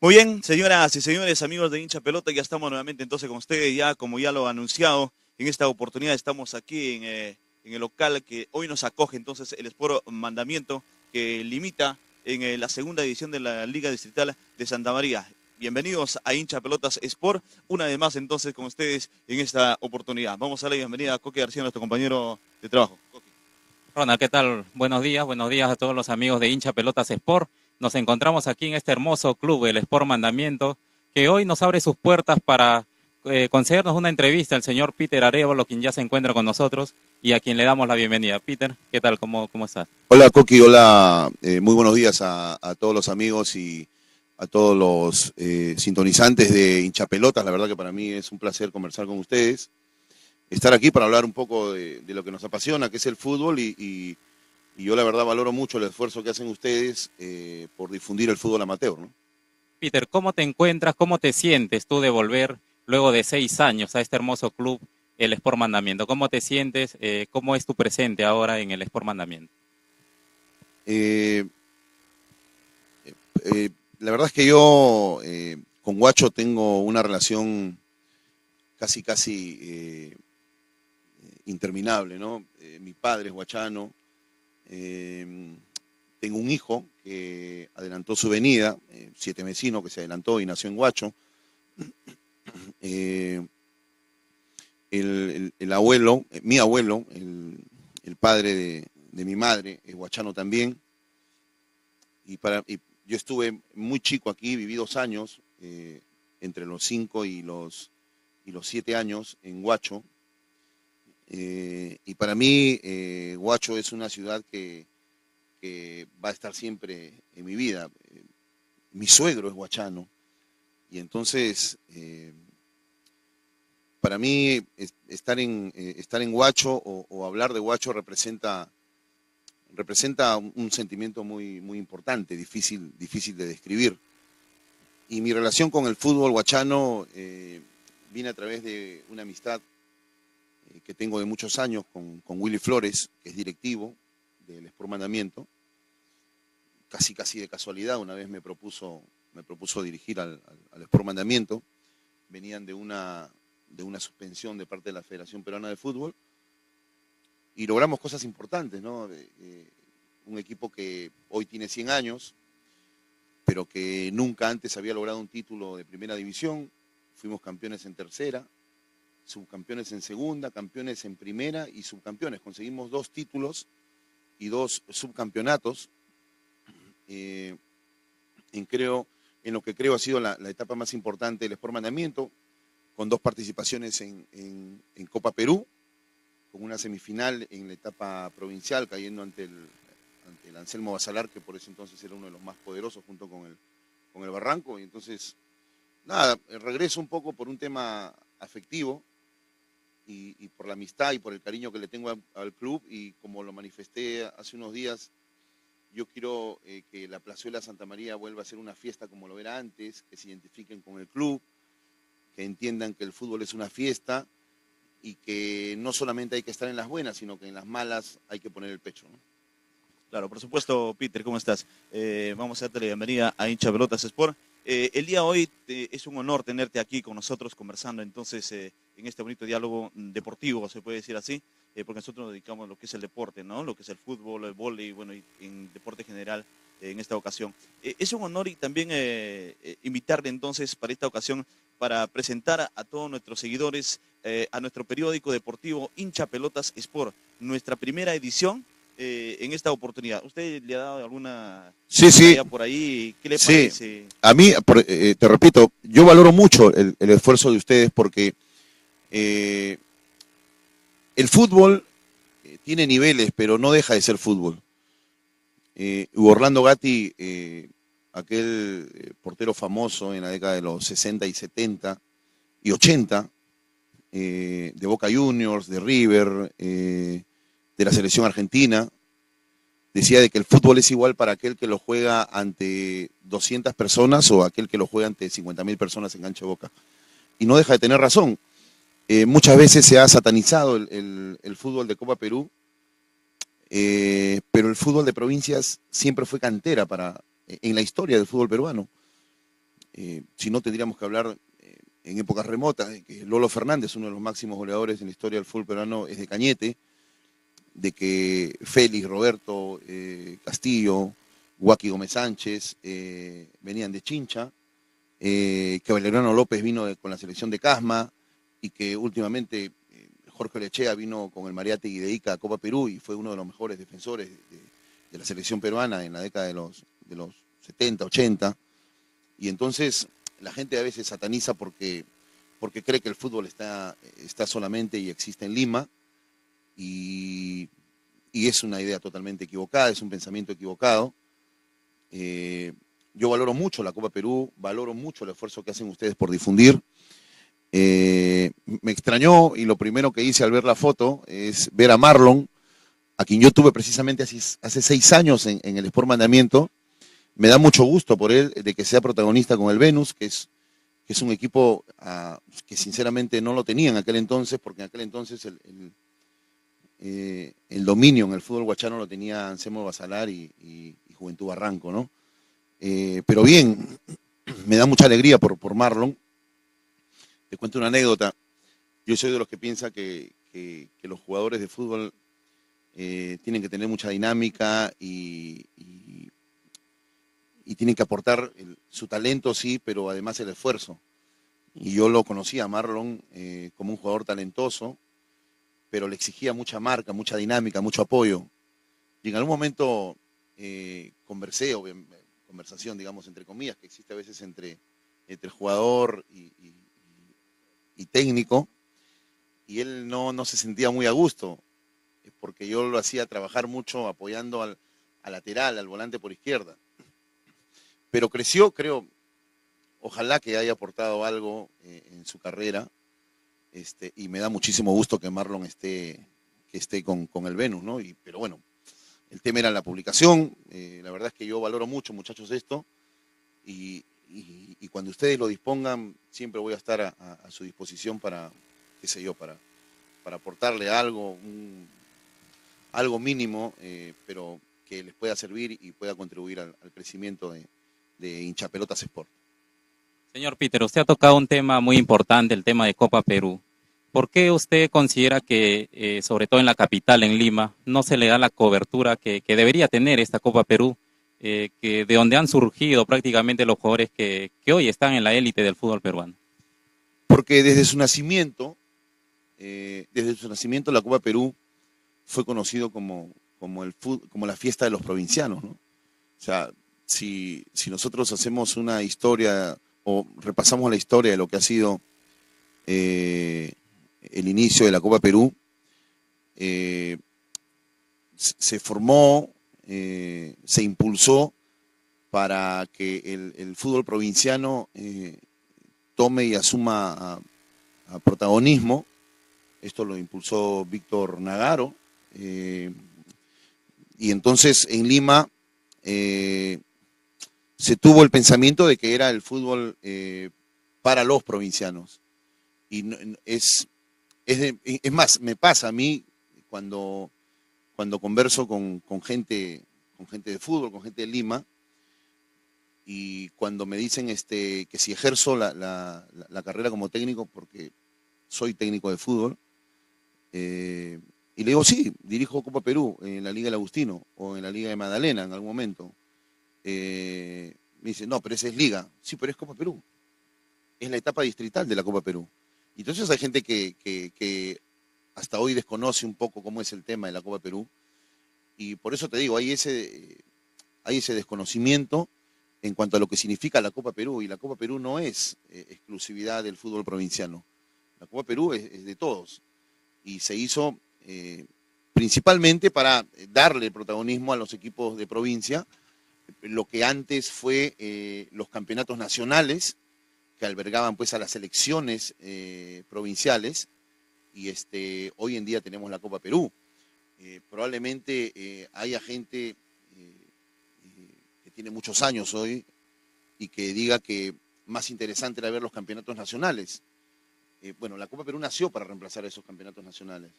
Muy bien, señoras y señores, amigos de Hincha Pelota, ya estamos nuevamente entonces con ustedes, ya como ya lo he anunciado, en esta oportunidad estamos aquí en el local que hoy nos acoge entonces el Sport Mandamiento, que limita en la segunda edición de la Liga Distrital de Santa María. Bienvenidos a Hincha Pelotas Sport, una vez más entonces con ustedes en esta oportunidad. Vamos a darle bienvenida a Coque García, nuestro compañero de trabajo. Coque. Ronald, ¿qué tal? Buenos días a todos los amigos de Hincha Pelotas Sport. Nos encontramos aquí en este hermoso club, el Sport Mandamiento, que hoy nos abre sus puertas para concedernos una entrevista al señor Peter Arevalo, quien ya se encuentra con nosotros y a quien le damos la bienvenida. Peter, ¿qué tal? ¿Cómo estás? Hola Coqui, hola, muy buenos días a todos los amigos y a todos los sintonizantes de Hinchapelotas. La verdad que para mí es un placer conversar con ustedes, estar aquí para hablar un poco de lo que nos apasiona, que es el fútbol y yo la verdad valoro mucho el esfuerzo que hacen ustedes por difundir el fútbol amateur, ¿no? Peter, ¿cómo te encuentras? ¿Cómo te sientes tú de volver luego de 6 años a este hermoso club, el Sport Mandamiento? ¿Cómo te sientes? ¿Cómo es tu presente ahora en el Sport Mandamiento? Eh, la verdad es que yo con Guacho tengo una relación casi interminable, ¿no? Mi padre es guachano, eh, tengo un hijo que adelantó su venida, 7 vecinos que se adelantó y nació en Guacho. Eh, el abuelo, mi abuelo, el padre de mi madre, es guachano también. Y yo estuve muy chico aquí, viví 2 años, entre los 5 y los 7 años en Guacho. Y para mí, Guacho es una ciudad que va a estar siempre en mi vida. Mi suegro es guachano y entonces para mí estar en Guacho o hablar de Guacho representa un sentimiento muy importante, difícil de describir. Y mi relación con el fútbol guachano viene a través de una amistad que tengo de muchos años con Willy Flores, que es directivo del Sport Mandamiento. Casi de casualidad, una vez me propuso dirigir al Sport Mandamiento. Venían de una suspensión de parte de la Federación Peruana de Fútbol y logramos cosas importantes, ¿no? Un equipo que hoy tiene 100 años, pero que nunca antes había logrado un título de primera división. Fuimos campeones en tercera, subcampeones en segunda, campeones en primera y subcampeones. Conseguimos 2 títulos y 2 subcampeonatos. Eh, en lo que creo ha sido la etapa más importante del Sport Mandamiento, con 2 participaciones en Copa Perú, con una semifinal en la etapa provincial, cayendo ante el Anselmo Basalar, que por ese entonces era uno de los más poderosos junto con el Barranco. Y entonces, nada, regreso un poco por un tema afectivo y por la amistad y por el cariño que le tengo al club, y como lo manifesté hace unos días, yo quiero que la Plazuela Santa María vuelva a ser una fiesta como lo era antes, que se identifiquen con el club, que entiendan que el fútbol es una fiesta y que no solamente hay que estar en las buenas, sino que en las malas hay que poner el pecho, ¿no? Claro, por supuesto, Peter, ¿cómo estás? Vamos a darte la bienvenida a Hincha Pelotas Sport. El día de hoy es un honor tenerte aquí con nosotros conversando entonces en este bonito diálogo deportivo, se puede decir así, porque nosotros nos dedicamos a lo que es el deporte, ¿no? Lo que es el fútbol, el vóley, bueno, y en deporte general en esta ocasión. Es un honor y también invitarle entonces para esta ocasión para presentar a todos nuestros seguidores a nuestro periódico deportivo Hincha Pelotas Sport, nuestra primera edición en esta oportunidad. ¿Usted le ha dado alguna Sí, ya por ahí? ¿Qué le sí. parece? A mí, te repito, yo valoro mucho el esfuerzo de ustedes porque eh, el fútbol tiene niveles, pero no deja de ser fútbol. Orlando Gatti, aquel portero famoso en la década de los 60 y 70 y 80, de Boca Juniors, de River, de la selección argentina, decía de que el fútbol es igual para aquel que lo juega ante 200 personas o aquel que lo juega ante 50.000 personas en cancha de Boca. Y no deja de tener razón. Muchas veces se ha satanizado el fútbol de Copa Perú, pero el fútbol de provincias siempre fue cantera en la historia del fútbol peruano. Si no, tendríamos que hablar en épocas remotas de que Lolo Fernández, uno de los máximos goleadores en la historia del fútbol peruano, es de Cañete, de que Félix, Roberto, Castillo, Guaki Gómez Sánchez venían de Chincha, que Valeriano López vino con la selección de Casma y que últimamente Jorge Lechea vino con el Mariátegui de Ica a Copa Perú y fue uno de los mejores defensores de la selección peruana en la década de los 70, 80. Y entonces la gente a veces sataniza porque cree que el fútbol está solamente y existe en Lima y es una idea totalmente equivocada, es un pensamiento equivocado. Yo valoro mucho la Copa Perú, valoro mucho el esfuerzo que hacen ustedes por difundir. Me extrañó y lo primero que hice al ver la foto es ver a Marlon, a quien yo tuve precisamente hace 6 años en el Sport Mandamiento. Me da mucho gusto por él de que sea protagonista con el Venus, que es un equipo que sinceramente no lo tenía en aquel entonces, porque en aquel entonces el dominio en el fútbol guachano lo tenía Anselmo Basalar y Juventud Barranco, ¿no? Pero bien, me da mucha alegría por Marlon. Te cuento una anécdota. Yo soy de los que piensa que los jugadores de fútbol tienen que tener mucha dinámica y tienen que aportar su talento, sí, pero además el esfuerzo. Y yo lo conocía a Marlon como un jugador talentoso, pero le exigía mucha marca, mucha dinámica, mucho apoyo. Y en algún momento conversé, conversación, digamos, entre comillas, que existe a veces entre jugador y técnico, y él no se sentía muy a gusto, porque yo lo hacía trabajar mucho apoyando al lateral, al volante por izquierda. Pero creció, creo, ojalá que haya aportado algo en su carrera, y me da muchísimo gusto que Marlon esté con el Venus, ¿no? Pero bueno, el tema era la publicación. La verdad es que yo valoro mucho, muchachos, esto, y cuando ustedes lo dispongan, siempre voy a estar a su disposición para, qué sé yo, para aportarle algo, algo mínimo, pero que les pueda servir y pueda contribuir al crecimiento de Hinchapelotas Sport. Señor Peter, usted ha tocado un tema muy importante, el tema de Copa Perú. ¿Por qué usted considera que, sobre todo en la capital, en Lima, no se le da la cobertura que debería tener esta Copa Perú, que de donde han surgido prácticamente los jugadores que hoy están en la élite del fútbol peruano? Porque desde su nacimiento la Copa Perú fue conocido como la fiesta de los provincianos, ¿no? O sea, si nosotros hacemos una historia o repasamos la historia de lo que ha sido el inicio de la Copa Perú, se formó, se impulsó para que el fútbol provinciano tome y asuma a protagonismo. Esto lo impulsó Víctor Nagaro, y entonces en Lima se tuvo el pensamiento de que era el fútbol para los provincianos. Y es más, me pasa a mí cuando converso con gente de fútbol, con gente de Lima, y cuando me dicen que si ejerzo la carrera como técnico, porque soy técnico de fútbol, y le digo, sí, dirijo Copa Perú en la Liga del Agustino o en la Liga de Magdalena en algún momento. Me dice, no, pero esa es Liga. Sí, pero es Copa Perú. Es la etapa distrital de la Copa Perú. Y entonces hay gente que hasta hoy desconoce un poco cómo es el tema de la Copa Perú. Y por eso te digo, hay ese desconocimiento en cuanto a lo que significa la Copa Perú. Y la Copa Perú no es exclusividad del fútbol provinciano. La Copa Perú es de todos. Y se hizo principalmente para darle protagonismo a los equipos de provincia, lo que antes fue los campeonatos nacionales, que albergaban pues a las selecciones provinciales, y hoy en día tenemos la Copa Perú. Probablemente haya gente que tiene muchos años hoy y que diga que más interesante era ver los campeonatos nacionales. Bueno, la Copa Perú nació para reemplazar esos campeonatos nacionales,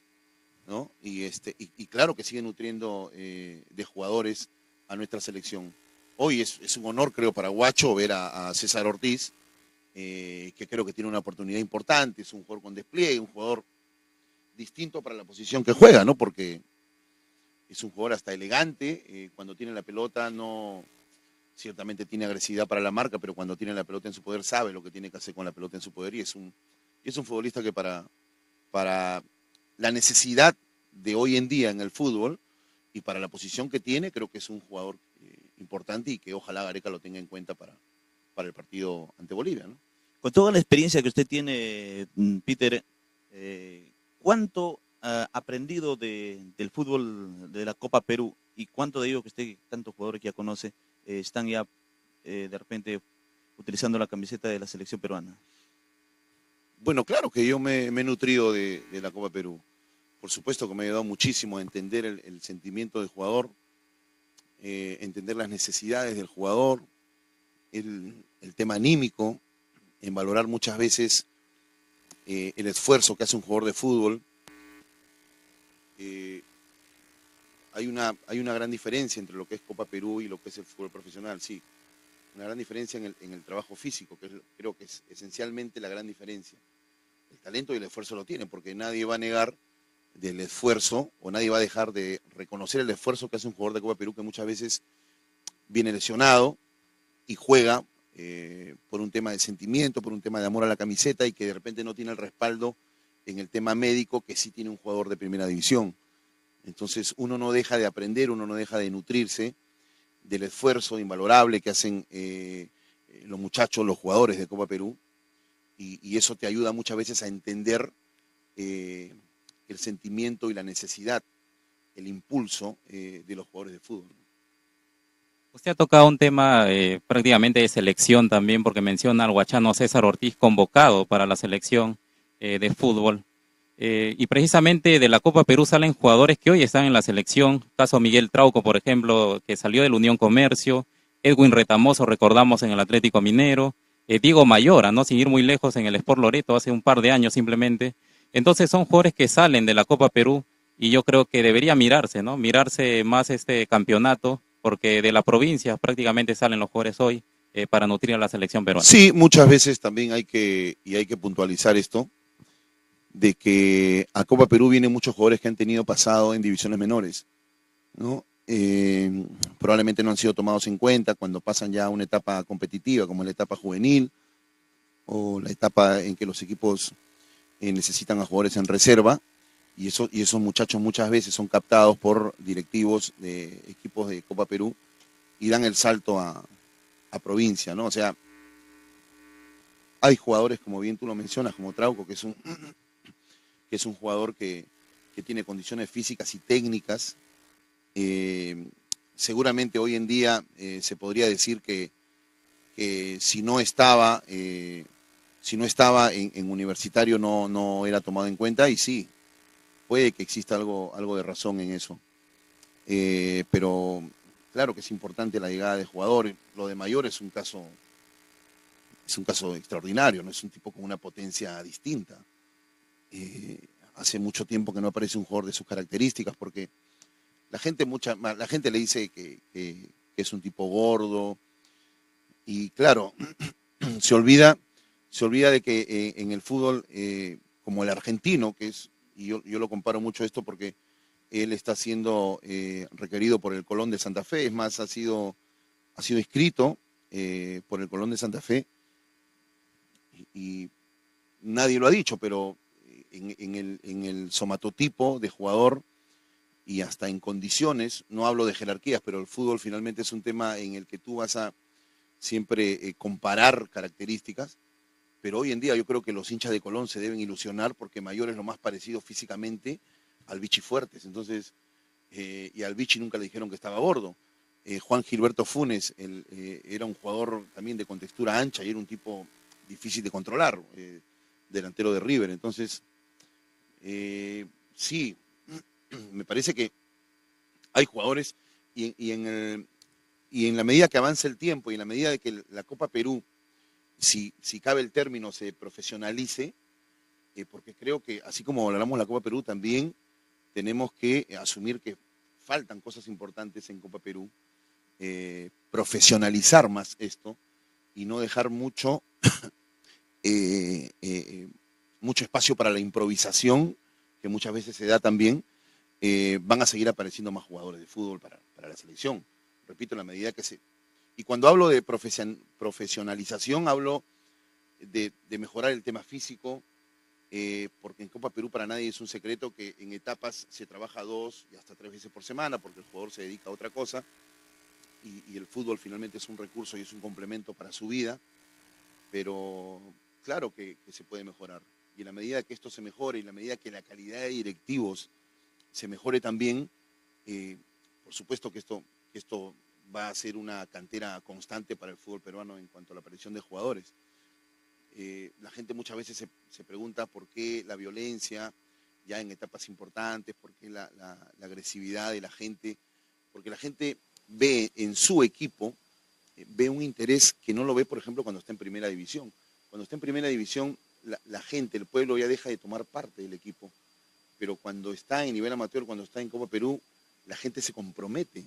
¿no? Y claro que sigue nutriendo de jugadores a nuestra selección. hoy es un honor, creo, para Guacho ver a César Ortiz, que creo que tiene una oportunidad importante, es un jugador con despliegue, un jugador distinto para la posición que juega, ¿no? Porque es un jugador hasta elegante, cuando tiene la pelota no, ciertamente tiene agresividad para la marca, pero cuando tiene la pelota en su poder sabe lo que tiene que hacer con la pelota en su poder y es un futbolista que para la necesidad de hoy en día en el fútbol y para la posición que tiene, creo que es un jugador importante y que ojalá Gareca lo tenga en cuenta para el partido ante Bolivia, ¿no? Con toda la experiencia que usted tiene, Peter, ¿cuánto ha aprendido del fútbol de la Copa Perú y cuánto de ello que usted, tantos jugadores que ya conoce, están ya de repente utilizando la camiseta de la selección peruana? Bueno, claro que yo me he nutrido de la Copa Perú. Por supuesto que me ha ayudado muchísimo a entender el sentimiento del jugador, entender las necesidades del jugador, el tema anímico, en valorar muchas veces el esfuerzo que hace un jugador de fútbol. Hay una gran diferencia entre lo que es Copa Perú y lo que es el fútbol profesional, sí. Una gran diferencia en el trabajo físico, que creo que es esencialmente la gran diferencia. El talento y el esfuerzo lo tienen, porque nadie va a negar del esfuerzo o nadie va a dejar de reconocer el esfuerzo que hace un jugador de Copa Perú que muchas veces viene lesionado y juega por un tema de sentimiento, por un tema de amor a la camiseta y que de repente no tiene el respaldo en el tema médico que sí tiene un jugador de primera división. Entonces uno no deja de aprender, uno no deja de nutrirse del esfuerzo invalorable que hacen los muchachos, los jugadores de Copa Perú, y eso te ayuda muchas veces a entender el sentimiento y la necesidad, el impulso de los jugadores de fútbol. Usted ha tocado un tema prácticamente de selección también, porque menciona al guachano César Ortiz convocado para la selección de fútbol. Y precisamente de la Copa Perú salen jugadores que hoy están en la selección, caso Miguel Trauco, por ejemplo, que salió del Unión Comercio, Edwin Retamoso, recordamos, en el Atlético Minero, Diego Mayora, ¿no? Sin ir muy lejos, en el Sport Loreto hace un par de años simplemente. Entonces son jugadores que salen de la Copa Perú y yo creo que debería mirarse, ¿no? Mirarse más este campeonato, porque de la provincia prácticamente salen los jugadores hoy para nutrir a la selección peruana. Sí, muchas veces también hay que puntualizar esto, de que a Copa Perú vienen muchos jugadores que han tenido pasado en divisiones menores, ¿no? Probablemente no han sido tomados en cuenta cuando pasan ya a una etapa competitiva, como la etapa juvenil, o la etapa en que los equipos necesitan a jugadores en reserva, y esos muchachos muchas veces son captados por directivos de equipos de Copa Perú y dan el salto a provincia, ¿no? O sea, hay jugadores, como bien tú lo mencionas, como Trauco, que es un jugador que tiene condiciones físicas y técnicas. Seguramente hoy en día se podría decir que si no estaba en Universitario no era tomado en cuenta, y sí, puede que exista algo de razón en eso. Pero claro que es importante la llegada de jugadores. Lo de Mayor es un caso extraordinario, no es un tipo con una potencia distinta. Hace mucho tiempo que no aparece un jugador de sus características, porque la gente le dice que es un tipo gordo, y claro, se olvida de que en el fútbol, como el argentino, y yo lo comparo mucho esto porque él está siendo requerido por el Colón de Santa Fe, es más, ha sido inscrito por el Colón de Santa Fe, y nadie lo ha dicho, pero en el somatotipo de jugador y hasta en condiciones, no hablo de jerarquías, pero el fútbol finalmente es un tema en el que tú vas a siempre comparar características, pero hoy en día yo creo que los hinchas de Colón se deben ilusionar porque Mayor es lo más parecido físicamente al Vichy Fuertes, entonces, y al Vichy nunca le dijeron que estaba gordo. Juan Gilberto Funes era un jugador también de contextura ancha y era un tipo difícil de controlar, delantero de River. Entonces, sí, me parece que hay jugadores y en la medida que avance el tiempo y en la medida de que la Copa Perú, si cabe el término, se profesionalice, porque creo que así como valoramos la Copa Perú, también tenemos que asumir que faltan cosas importantes en Copa Perú, profesionalizar más esto y no dejar mucho, mucho espacio para la improvisación, que muchas veces se da también, van a seguir apareciendo más jugadores de fútbol para la selección. Repito, en la medida que se... Y cuando hablo de profesionalización, hablo de mejorar el tema físico, porque en Copa Perú para nadie es un secreto que en etapas se trabaja 2 y hasta 3 veces por semana, porque el jugador se dedica a otra cosa, y el fútbol finalmente es un recurso y es un complemento para su vida, pero claro que se puede mejorar. Y en la medida que esto se mejore, y en la medida que la calidad de directivos se mejore también, por supuesto que esto va a ser una cantera constante para el fútbol peruano en cuanto a la aparición de jugadores. La gente muchas veces se pregunta por qué la violencia ya en etapas importantes, por qué la agresividad de la gente, porque la gente ve en su equipo, ve un interés que no lo ve, por ejemplo, cuando está en primera división. Cuando está en primera división, la gente, el pueblo ya deja de tomar parte del equipo, pero cuando está en nivel amateur, cuando está en Copa Perú, la gente se compromete.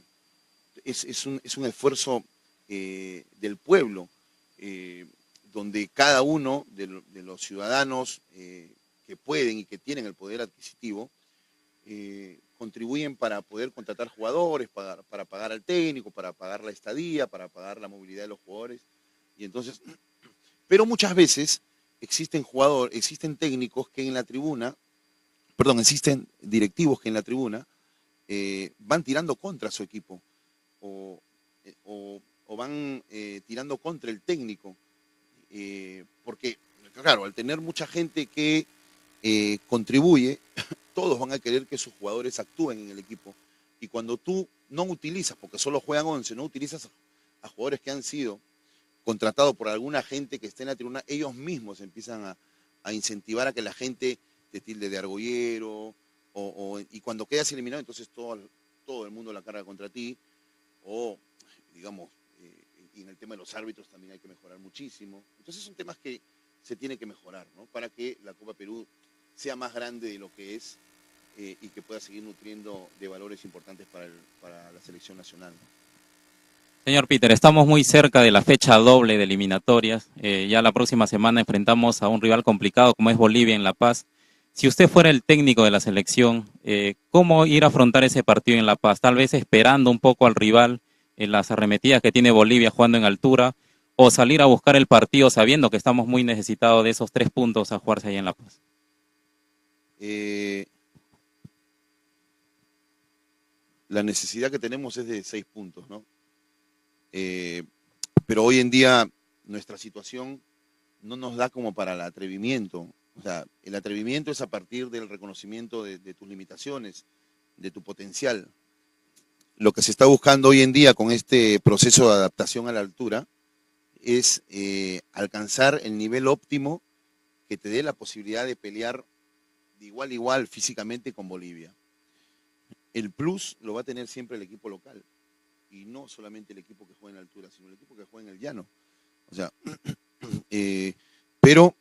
Es un esfuerzo del pueblo, donde cada uno de los ciudadanos que pueden y que tienen el poder adquisitivo contribuyen para poder contratar jugadores, para pagar al técnico, para pagar la estadía, para pagar la movilidad de los jugadores. Y entonces, pero muchas veces existen técnicos que en la tribuna, perdón, existen directivos que en la tribuna van tirando contra su equipo o van tirando contra el técnico. Porque, claro, al tener mucha gente que contribuye, todos van a querer que sus jugadores actúen en el equipo. Y cuando tú no utilizas, porque solo juegan 11, no utilizas a jugadores que han sido contratados por alguna gente que esté en la tribuna, ellos mismos empiezan a incentivar a que la gente te tilde de argollero, y cuando quedas eliminado, entonces todo el mundo la carga contra ti, o digamos, y en el tema de los árbitros también hay que mejorar muchísimo. Entonces son temas que se tienen que mejorar, ¿no? Para que la Copa Perú sea más grande de lo que es y que pueda seguir nutriendo de valores importantes para la selección nacional, ¿no? Señor Peter, estamos muy cerca de la fecha doble de eliminatorias. Ya la próxima semana enfrentamos a un rival complicado como es Bolivia en La Paz. Si usted fuera el técnico de la selección, ¿cómo ir a afrontar ese partido en La Paz? Tal vez esperando un poco al rival en las arremetidas que tiene Bolivia jugando en altura, o salir a buscar el partido sabiendo que estamos muy necesitados de esos 3 puntos a jugarse ahí en La Paz. La necesidad que tenemos es de 6 puntos, ¿no? Pero hoy en día nuestra situación no nos da como para el atrevimiento. O sea, el atrevimiento es a partir del reconocimiento de tus limitaciones, de tu potencial. Lo que se está buscando hoy en día con este proceso de adaptación a la altura es alcanzar el nivel óptimo que te dé la posibilidad de pelear de igual a igual físicamente con Bolivia. El plus lo va a tener siempre el equipo local, y no solamente el equipo que juega en altura, sino el equipo que juega en el llano. O sea, pero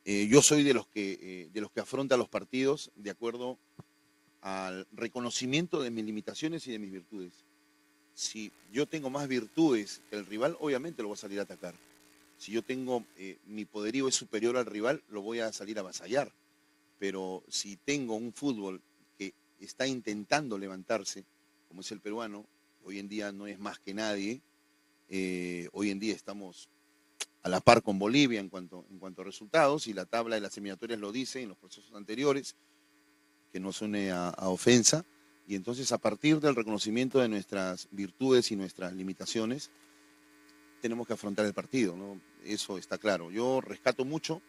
yo soy de los que afronta los partidos de acuerdo al reconocimiento de mis limitaciones y de mis virtudes. Si yo tengo más virtudes que el rival, obviamente lo voy a salir a atacar. Si yo tengo, mi poderío es superior al rival, lo voy a salir a avasallar. Pero si tengo un fútbol que está intentando levantarse, como es el peruano, hoy en día no es más que nadie, hoy en día estamos a la par con Bolivia en cuanto a resultados, y la tabla de las eliminatorias lo dice en los procesos anteriores, que no suene a ofensa, y entonces a partir del reconocimiento de nuestras virtudes y nuestras limitaciones, tenemos que afrontar el partido, ¿no? Eso está claro. Yo rescato mucho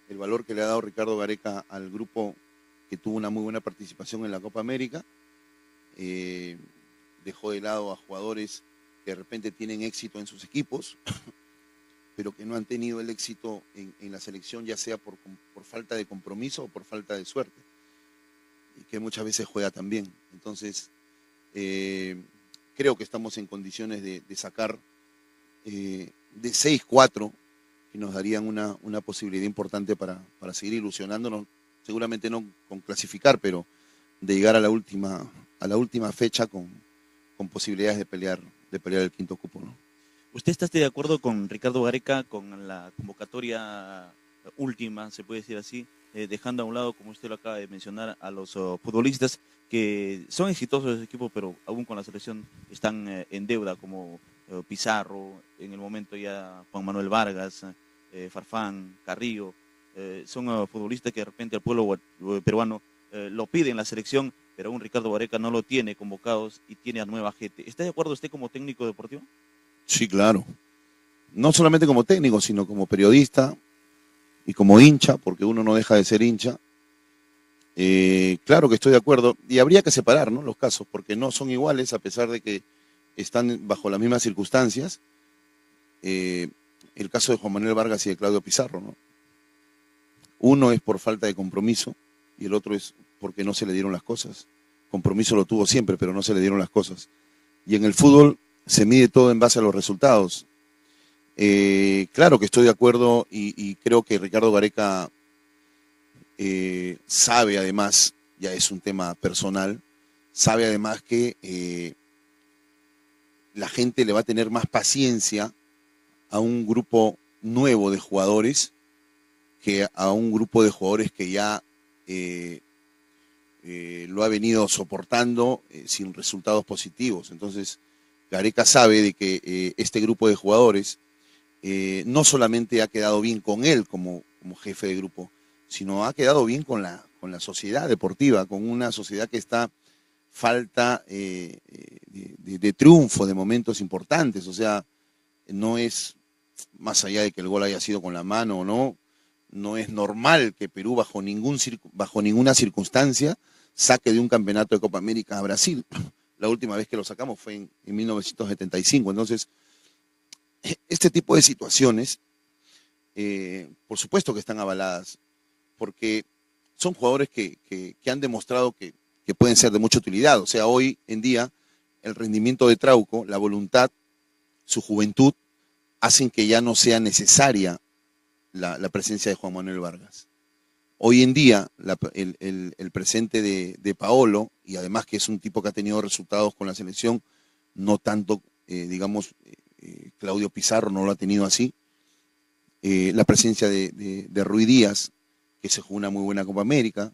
el valor que le ha dado Ricardo Gareca al grupo que tuvo una muy buena participación en la Copa América. Dejó de lado a jugadores que de repente tienen éxito en sus equipos, pero que no han tenido el éxito en la selección, ya sea por falta de compromiso o por falta de suerte, y que muchas veces juega también. Entonces, creo que estamos en condiciones de sacar de 6-4, que nos darían una posibilidad importante para seguir ilusionándonos, seguramente no con clasificar, pero de llegar a la última fecha con posibilidades de pelear el quinto cupo, ¿no? ¿Usted está de acuerdo con Ricardo Gareca con la convocatoria última, se puede decir así, dejando a un lado, como usted lo acaba de mencionar, a los futbolistas que son exitosos en su equipo, pero aún con la selección están en deuda, como Pizarro, en el momento ya Juan Manuel Vargas, Farfán, Carrillo, son futbolistas que de repente el pueblo peruano lo pide en la selección, pero aún Ricardo Gareca no lo tiene convocados y tiene a nueva gente. ¿Está de acuerdo usted como técnico deportivo? Sí, claro. No solamente como técnico, sino como periodista y como hincha, porque uno no deja de ser hincha. Claro que estoy de acuerdo. Y habría que separar, ¿no?, los casos, porque no son iguales a pesar de que están bajo las mismas circunstancias. El caso de Juan Manuel Vargas y de Claudio Pizarro, ¿no? Uno es por falta de compromiso y el otro es porque no se le dieron las cosas. Compromiso lo tuvo siempre, pero no se le dieron las cosas. Y en el fútbol se mide todo en base a los resultados. Claro que estoy de acuerdo y creo que Ricardo Gareca sabe además, ya es un tema personal, sabe además que la gente le va a tener más paciencia a un grupo nuevo de jugadores que a un grupo de jugadores que ya lo ha venido soportando sin resultados positivos. Entonces, Gareca sabe de que este grupo de jugadores no solamente ha quedado bien con él como jefe de grupo, sino ha quedado bien con la sociedad deportiva, con una sociedad que está falta de triunfo, de momentos importantes. O sea, no es, más allá de que el gol haya sido con la mano o no, no es normal que Perú bajo ninguna circunstancia saque de un campeonato de Copa América a Brasil. La última vez que lo sacamos fue en 1975. Entonces, este tipo de situaciones, por supuesto que están avaladas, porque son jugadores que han demostrado que pueden ser de mucha utilidad. O sea, hoy en día, el rendimiento de Trauco, la voluntad, su juventud, hacen que ya no sea necesaria la presencia de Juan Manuel Vargas. Hoy en día, el presente de Paolo, y además que es un tipo que ha tenido resultados con la selección, no tanto, Claudio Pizarro no lo ha tenido así. La presencia de Ruiz Díaz, que se jugó una muy buena Copa América,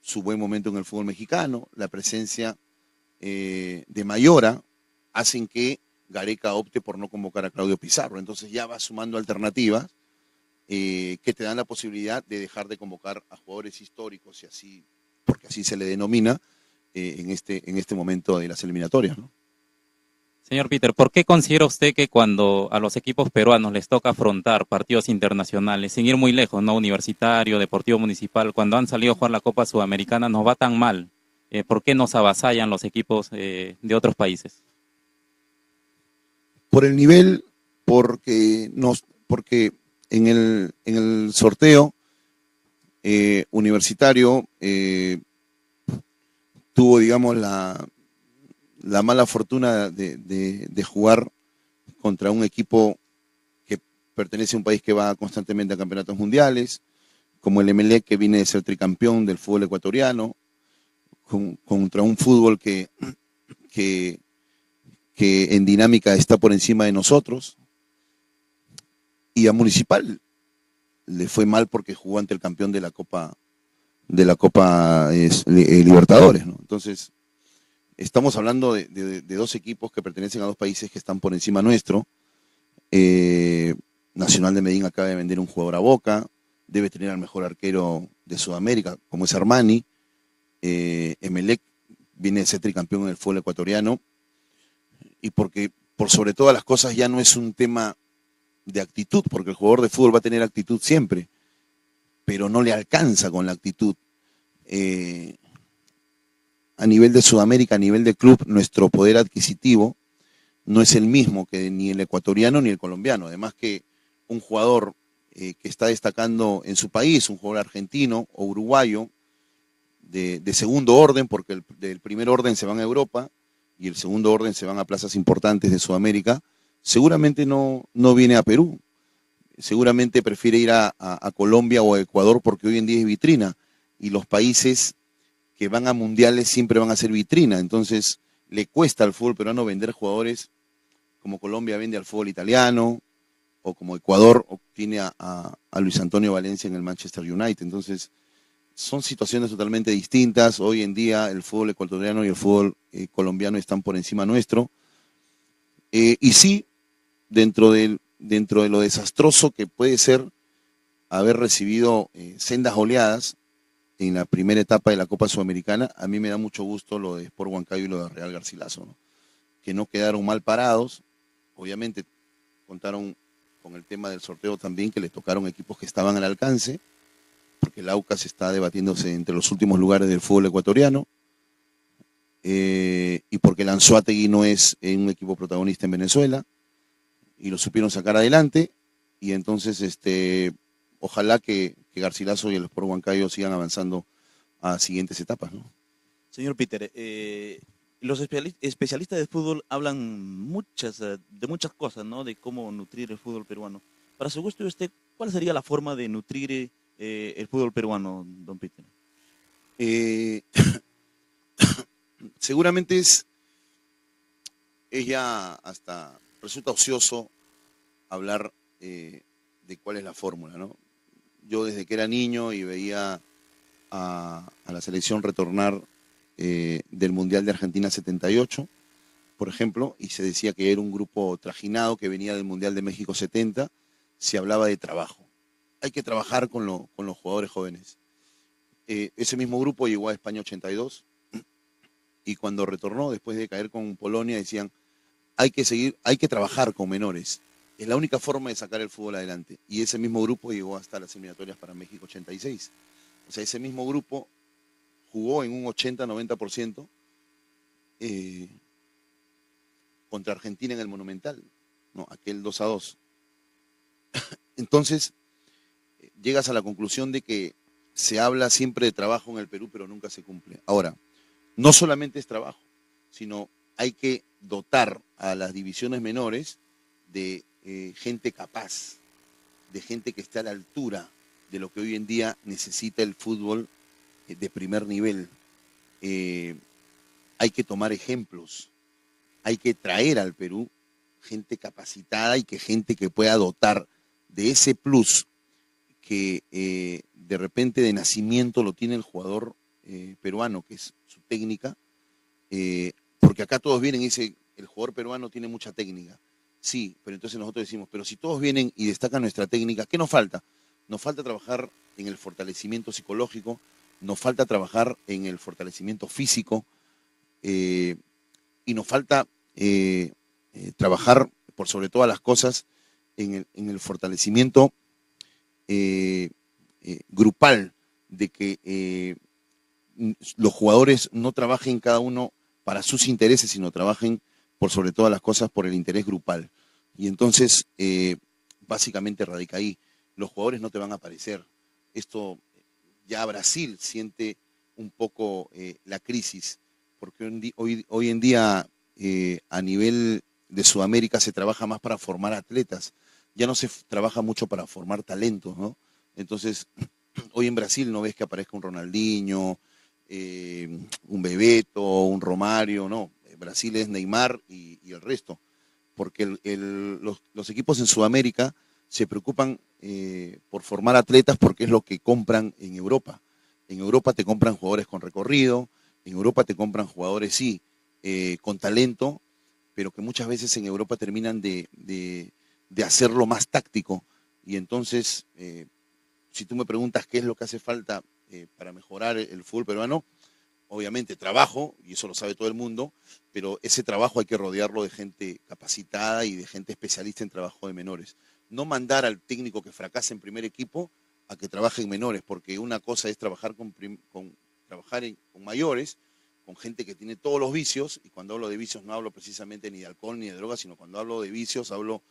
su buen momento en el fútbol mexicano, la presencia de Mayora, hacen que Gareca opte por no convocar a Claudio Pizarro. Entonces ya va sumando alternativas que te dan la posibilidad de dejar de convocar a jugadores históricos, y así, porque así se le denomina en este momento de las eliminatorias, ¿no? Señor Peter, ¿por qué considera usted que cuando a los equipos peruanos les toca afrontar partidos internacionales, sin ir muy lejos, no Universitario, Deportivo Municipal, cuando han salido a jugar la Copa Sudamericana nos va tan mal? ¿Por qué nos avasallan los equipos de otros países? Por el nivel, porque en el sorteo Universitario tuvo, digamos, la mala fortuna de jugar contra un equipo que pertenece a un país que va constantemente a campeonatos mundiales, como el Emelec, que viene de ser tricampeón del fútbol ecuatoriano, contra un fútbol que en dinámica está por encima de nosotros. Y a Municipal le fue mal porque jugó ante el campeón de la Copa Libertadores, ¿no? Entonces, estamos hablando de dos equipos que pertenecen a dos países que están por encima nuestro. Nacional de Medellín acaba de vender un jugador a Boca, debe tener al mejor arquero de Sudamérica, como es Armani. Emelec viene de ser tricampeón en el fútbol ecuatoriano, y porque por sobre todas las cosas ya no es un tema de actitud, porque el jugador de fútbol va a tener actitud siempre, pero no le alcanza con la actitud. A nivel de Sudamérica, a nivel de club, nuestro poder adquisitivo no es el mismo que ni el ecuatoriano ni el colombiano. Además que un jugador que está destacando en su país, un jugador argentino o uruguayo de segundo orden, porque del primer orden se van a Europa y el segundo orden se van a plazas importantes de Sudamérica, seguramente no viene a Perú. Seguramente prefiere ir a Colombia o a Ecuador, porque hoy en día es vitrina, y los países que van a mundiales siempre van a ser vitrina. Entonces le cuesta al fútbol peruano vender jugadores como Colombia vende al fútbol italiano, o como Ecuador obtiene a Luis Antonio Valencia en el Manchester United. Entonces, son situaciones totalmente distintas. Hoy en día el fútbol ecuatoriano y el fútbol colombiano están por encima nuestro. Y sí, dentro de lo desastroso que puede ser haber recibido sendas goleadas en la primera etapa de la Copa Sudamericana, a mí me da mucho gusto lo de Sport Huancayo y lo de Real Garcilaso, ¿no? Que no quedaron mal parados. Obviamente contaron con el tema del sorteo también, que le tocaron equipos que estaban al alcance, porque el Aucas está debatiéndose entre los últimos lugares del fútbol ecuatoriano, y porque el Anzoátegui no es un equipo protagonista en Venezuela, y lo supieron sacar adelante, y entonces ojalá que Garcilaso y el Sport Huancayo sigan avanzando a siguientes etapas, ¿no? Señor Peter, los especialistas de fútbol hablan de muchas cosas, ¿no? De cómo nutrir el fútbol peruano. Para su gusto, ¿cuál sería la forma de nutrir el fútbol peruano, don Peter? Seguramente es ya hasta resulta ocioso hablar de cuál es la fórmula, ¿no? Yo desde que era niño y veía a la selección retornar del Mundial de Argentina 78, por ejemplo, y se decía que era un grupo trajinado que venía del Mundial de México 70, se hablaba de trabajo. Hay que trabajar con los jugadores jóvenes. Ese mismo grupo llegó a España 82 y cuando retornó, después de caer con Polonia, decían, hay que trabajar con menores. Es la única forma de sacar el fútbol adelante. Y ese mismo grupo llegó hasta las eliminatorias para México 86. O sea, ese mismo grupo jugó en un 80-90% contra Argentina en el Monumental, ¿no? Aquel 2-2. Entonces, llegas a la conclusión de que se habla siempre de trabajo en el Perú, pero nunca se cumple. Ahora, no solamente es trabajo, sino hay que dotar a las divisiones menores de gente capaz, de gente que esté a la altura de lo que hoy en día necesita el fútbol de primer nivel. Hay que tomar ejemplos, hay que traer al Perú gente capacitada y gente que pueda dotar de ese plus que de repente de nacimiento lo tiene el jugador peruano, que es su técnica, porque acá todos vienen y dicen, el jugador peruano tiene mucha técnica. Sí, pero entonces nosotros decimos, pero si todos vienen y destacan nuestra técnica, ¿qué nos falta? Nos falta trabajar en el fortalecimiento psicológico, nos falta trabajar en el fortalecimiento físico, y nos falta trabajar, por sobre todas las cosas, en el fortalecimiento grupal, de que los jugadores no trabajen cada uno para sus intereses, sino trabajen por sobre todas las cosas por el interés grupal. Y entonces, básicamente radica ahí. Los jugadores no te van a aparecer. Esto ya Brasil siente un poco la crisis, porque hoy en día a nivel de Sudamérica se trabaja más para formar atletas. Ya no se trabaja mucho para formar talentos, ¿no? Entonces, hoy en Brasil no ves que aparezca un Ronaldinho, un Bebeto, un Romario, no. Brasil es Neymar y el resto, porque los equipos en Sudamérica se preocupan por formar atletas porque es lo que compran en Europa. En Europa te compran jugadores con recorrido, en Europa te compran jugadores, sí, con talento, pero que muchas veces en Europa terminan de hacerlo más táctico. Y entonces, si tú me preguntas qué es lo que hace falta para mejorar el fútbol peruano, obviamente trabajo, y eso lo sabe todo el mundo, pero ese trabajo hay que rodearlo de gente capacitada y de gente especialista en trabajo de menores. No mandar al técnico que fracasa en primer equipo a que trabaje en menores, porque una cosa es trabajar con mayores, con gente que tiene todos los vicios, y cuando hablo de vicios no hablo precisamente ni de alcohol ni de drogas, sino cuando hablo de vicios hablo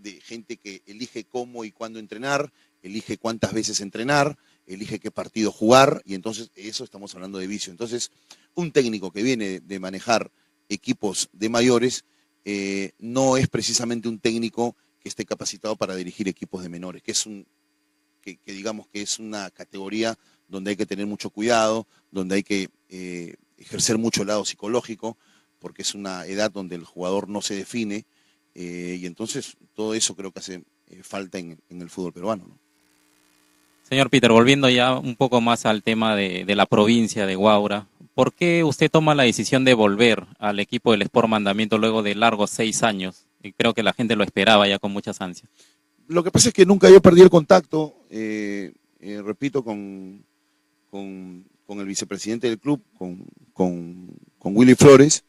de gente que elige cómo y cuándo entrenar, elige cuántas veces entrenar, elige qué partido jugar, y entonces eso estamos hablando de vicio. Entonces, un técnico que viene de manejar equipos de mayores no es precisamente un técnico que esté capacitado para dirigir equipos de menores, que digamos que es una categoría donde hay que tener mucho cuidado, donde hay que ejercer mucho el lado psicológico, porque es una edad donde el jugador no se define, y entonces todo eso creo que hace falta en el fútbol peruano, ¿no? Señor Peter, volviendo ya un poco más al tema de la provincia de Huaura, ¿por qué usted toma la decisión de volver al equipo del Sport Mandamiento luego de largos 6 años? Y creo que la gente lo esperaba ya con muchas ansias. Lo que pasa es que nunca yo perdí el contacto, repito, con el vicepresidente del club, con Willy Flores.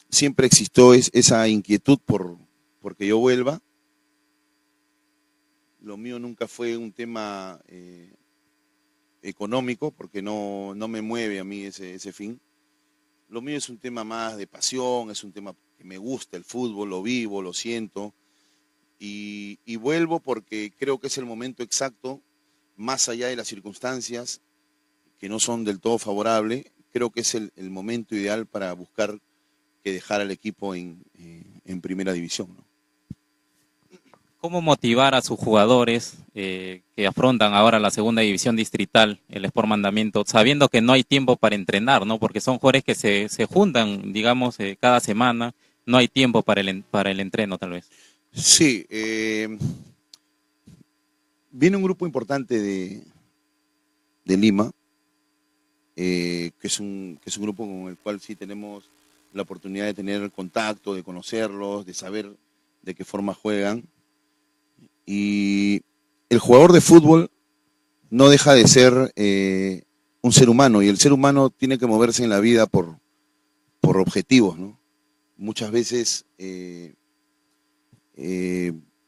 Siempre existió esa inquietud porque yo vuelva. Lo mío nunca fue un tema económico, porque no me mueve a mí ese fin. Lo mío es un tema más de pasión, es un tema que me gusta el fútbol, lo vivo, lo siento. Y vuelvo porque creo que es el momento exacto, más allá de las circunstancias que no son del todo favorables, creo que es el momento ideal para buscar que dejar al equipo en primera división, ¿no? ¿Cómo motivar a sus jugadores que afrontan ahora la segunda división distrital, el Sport Mandamiento, sabiendo que no hay tiempo para entrenar, ¿no? Porque son jugadores que se juntan, digamos, cada semana, no hay tiempo para el entreno, tal vez. Sí, viene un grupo importante de Lima, que es un grupo con el cual sí tenemos la oportunidad de tener contacto, de conocerlos, de saber de qué forma juegan. Y el jugador de fútbol no deja de ser un ser humano, y el ser humano tiene que moverse en la vida por objetivos, ¿no? Muchas veces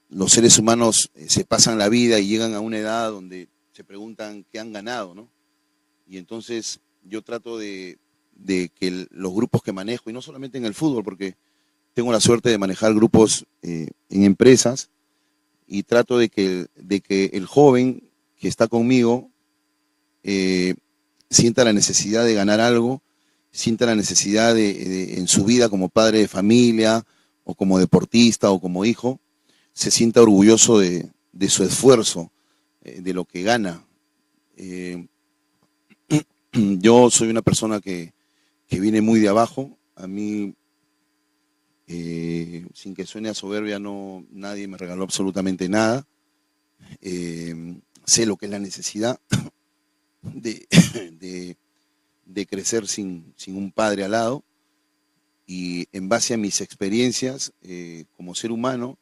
los seres humanos se pasan la vida y llegan a una edad donde se preguntan qué han ganado, ¿no? Y entonces yo trato de que los grupos que manejo, y no solamente en el fútbol, porque tengo la suerte de manejar grupos en empresas, y trato de que el joven que está conmigo sienta la necesidad de ganar algo, sienta la necesidad en su vida como padre de familia, o como deportista, o como hijo, se sienta orgulloso de su esfuerzo, de lo que gana. Yo soy una persona que viene muy de abajo. A mí, sin que suene a soberbia, nadie me regaló absolutamente nada. Sé lo que es la necesidad de crecer sin un padre al lado, y en base a mis experiencias como ser humano,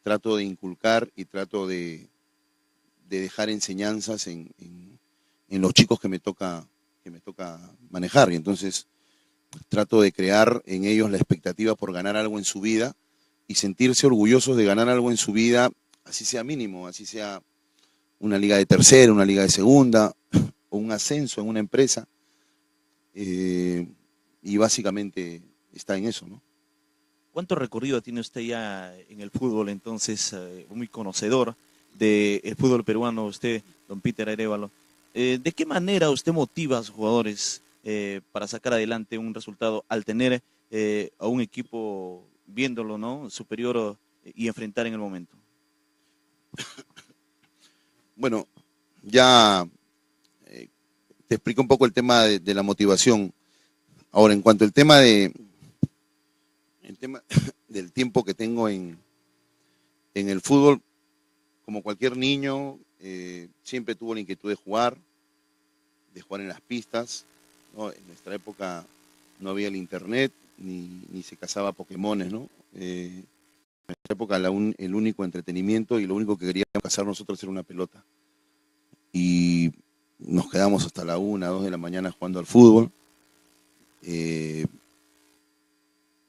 trato de inculcar y trato de dejar enseñanzas en los chicos que me toca manejar. Y entonces trato de crear en ellos la expectativa por ganar algo en su vida, y sentirse orgullosos de ganar algo en su vida, así sea mínimo, así sea una liga de tercera, una liga de segunda, o un ascenso en una empresa. Y básicamente está en eso, ¿no? ¿Cuánto recorrido tiene usted ya en el fútbol, entonces, muy conocedor del fútbol peruano, usted, don Peter Arévalo? ¿De qué manera usted motiva a sus jugadores para sacar adelante un resultado al tener a un equipo viéndolo, ¿no?, superior y enfrentar en el momento? Bueno, ya te explico un poco el tema de la motivación. Ahora, en cuanto al tema del tiempo que tengo en el fútbol, como cualquier niño, siempre tuvo la inquietud de jugar en las pistas, ¿no? En nuestra época no había el internet, ni se cazaba Pokémones, ¿no? En nuestra época el único entretenimiento y lo único que queríamos cazar nosotros era una pelota. Y nos quedamos hasta la 1, 2 de la mañana jugando al fútbol.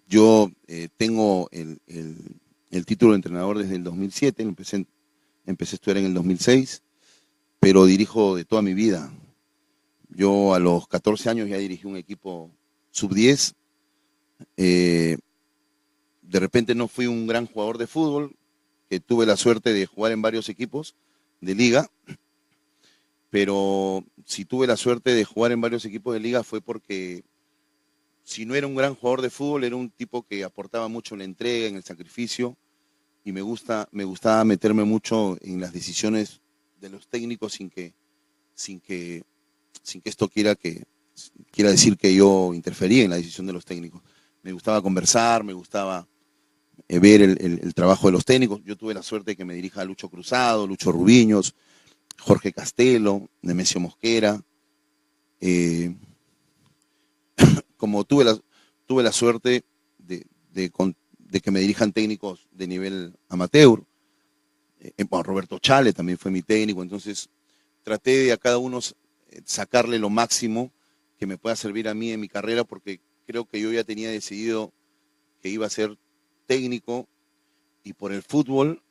Yo tengo el título de entrenador desde el 2007, empecé a estudiar en el 2006, pero dirijo de toda mi vida. Yo a los 14 años ya dirigí un equipo sub-10. De repente no fui un gran jugador de fútbol, que tuve la suerte de jugar en varios equipos de liga, pero si tuve la suerte de jugar en varios equipos de liga fue porque, si no era un gran jugador de fútbol, era un tipo que aportaba mucho en la entrega, en el sacrificio, y me gustaba meterme mucho en las decisiones de los técnicos sin que esto quiera decir que yo interfería en la decisión de los técnicos. Me gustaba conversar, me gustaba ver el trabajo de los técnicos. Yo tuve la suerte de que me dirija Lucho Cruzado, Lucho Rubiños, Jorge Castelo, Nemesio Mosquera. Eh, como tuve la suerte de que me dirijan técnicos de nivel amateur. Bueno, Roberto Chale también fue mi técnico, entonces traté de a cada uno sacarle lo máximo que me pueda servir a mí en mi carrera, porque creo que yo ya tenía decidido que iba a ser técnico, y por el fútbol,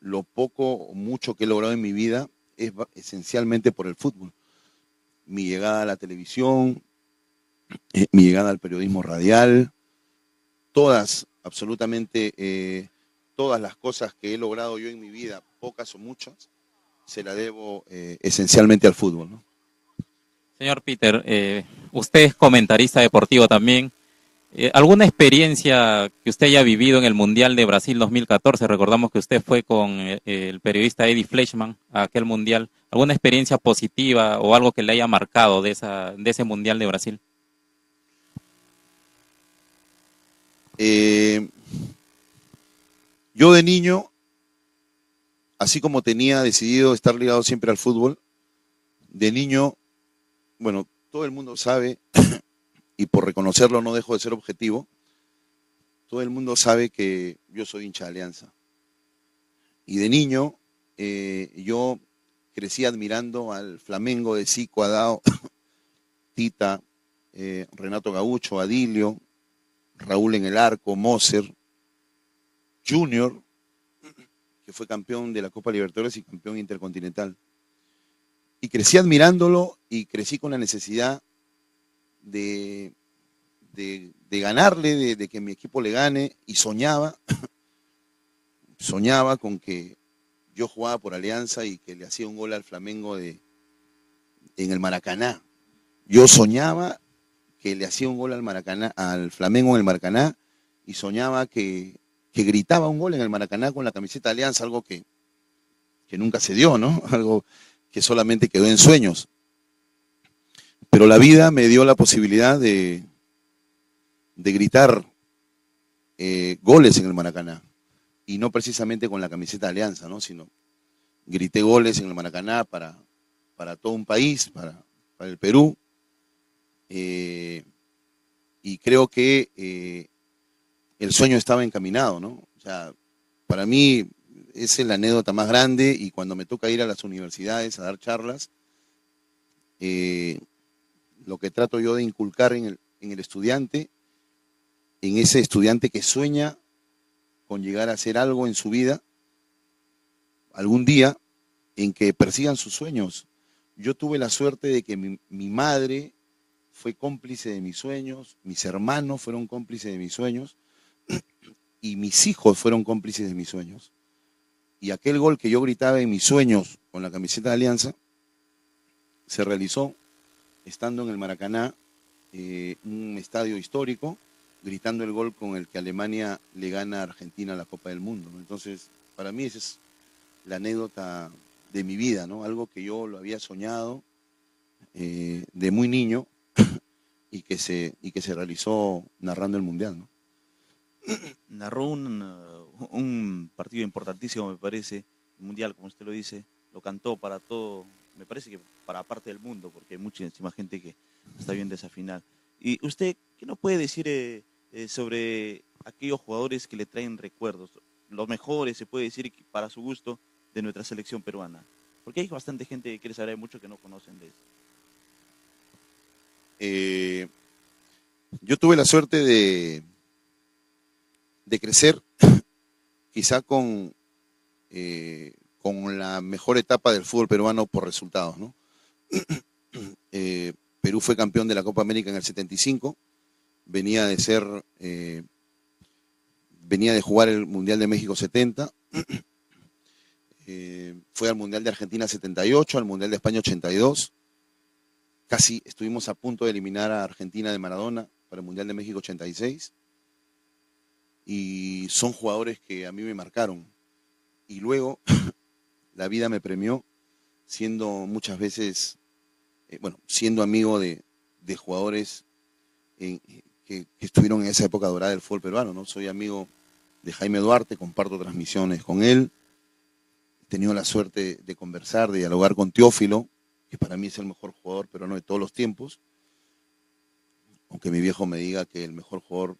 lo poco o mucho que he logrado en mi vida es esencialmente por el fútbol. Mi llegada a la televisión, mi llegada al periodismo radial, absolutamente todas las cosas que he logrado yo en mi vida, pocas o muchas, se la debo esencialmente al fútbol, ¿no? Señor Peter, usted es comentarista deportivo también. ¿Alguna experiencia que usted haya vivido en el Mundial de Brasil 2014? Recordamos que usted fue con el periodista Eddie Fleischmann a aquel Mundial. ¿Alguna experiencia positiva o algo que le haya marcado de ese Mundial de Brasil? Yo de niño, así como tenía decidido estar ligado siempre al fútbol, de niño, bueno, todo el mundo sabe, y por reconocerlo no dejo de ser objetivo, todo el mundo sabe que yo soy hincha de Alianza. Y de niño, yo crecí admirando al Flamengo de Zico, Adao, Tita, Renato Gaucho, Adilio, Raúl en el arco, Moser, Junior, que fue campeón de la Copa Libertadores y campeón intercontinental. Y crecí admirándolo y crecí con la necesidad de ganarle, de que mi equipo le gane, y soñaba con que yo jugaba por Alianza y que le hacía un gol al Flamengo en el Maracaná. Yo soñaba que le hacía un gol al Flamengo en el Maracaná, y soñaba que gritaba un gol en el Maracaná con la camiseta de Alianza, algo que nunca se dio, ¿no? Algo que solamente quedó en sueños. Pero la vida me dio la posibilidad de gritar goles en el Maracaná, y no precisamente con la camiseta de Alianza, ¿no? Sino grité goles en el Maracaná para todo un país, para el Perú, y creo que el sueño estaba encaminado, ¿no? O sea, para mí esa es la anécdota más grande, y cuando me toca ir a las universidades a dar charlas, lo que trato yo de inculcar en el estudiante, en ese estudiante que sueña con llegar a hacer algo en su vida, algún día, en que persigan sus sueños. Yo tuve la suerte de que mi madre fue cómplice de mis sueños, mis hermanos fueron cómplices de mis sueños, y mis hijos fueron cómplices de mis sueños. Y aquel gol que yo gritaba en mis sueños con la camiseta de Alianza se realizó estando en el Maracaná, un estadio histórico, gritando el gol con el que Alemania le gana a Argentina la Copa del Mundo, ¿no? Entonces, para mí esa es la anécdota de mi vida, ¿no? Algo que yo lo había soñado de muy niño, y que se realizó narrando el Mundial, ¿no? Narró un partido importantísimo, me parece, el Mundial, como usted lo dice, lo cantó para todo, me parece que para parte del mundo, porque hay muchísima gente que está viendo esa final. ¿Y usted qué nos puede decir sobre aquellos jugadores que le traen recuerdos, los mejores, se puede decir, para su gusto, de nuestra selección peruana? Porque hay bastante gente que quiere saber, hay muchos que no conocen de eso. Yo tuve la suerte de crecer quizá con la mejor etapa del fútbol peruano por resultados, ¿no? Perú fue campeón de la Copa América en el 75, venía de jugar el Mundial de México 70, fue al Mundial de Argentina 78, al Mundial de España 82, casi estuvimos a punto de eliminar a Argentina de Maradona para el Mundial de México 86, y son jugadores que a mí me marcaron. Y luego la vida me premió siendo muchas veces, siendo amigo de jugadores que estuvieron en esa época dorada del fútbol peruano, ¿no? Soy amigo de Jaime Duarte, comparto transmisiones con él. He tenido la suerte de conversar, de dialogar con Teófilo, que para mí es el mejor jugador peruano de todos los tiempos. Aunque mi viejo me diga que el mejor jugador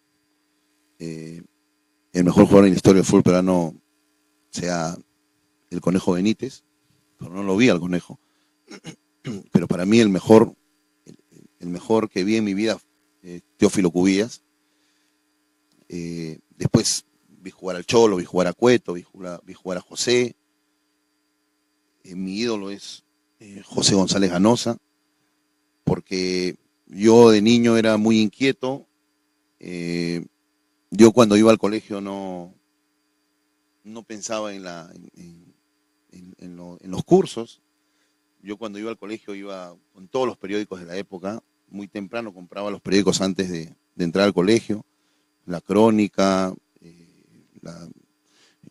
en la historia del fútbol peruano sea el Conejo Benítez, pero no lo vi al Conejo. Pero para mí el mejor que vi en mi vida, Teófilo Cubillas. Después vi jugar al Cholo, vi jugar a Cueto, vi jugar a José. Mi ídolo es José González Ganosa, porque yo de niño era muy inquieto. Yo cuando iba al colegio no pensaba en los cursos. Yo cuando iba al colegio iba con todos los periódicos de la época. Muy temprano compraba los periódicos antes de entrar al colegio. La Crónica,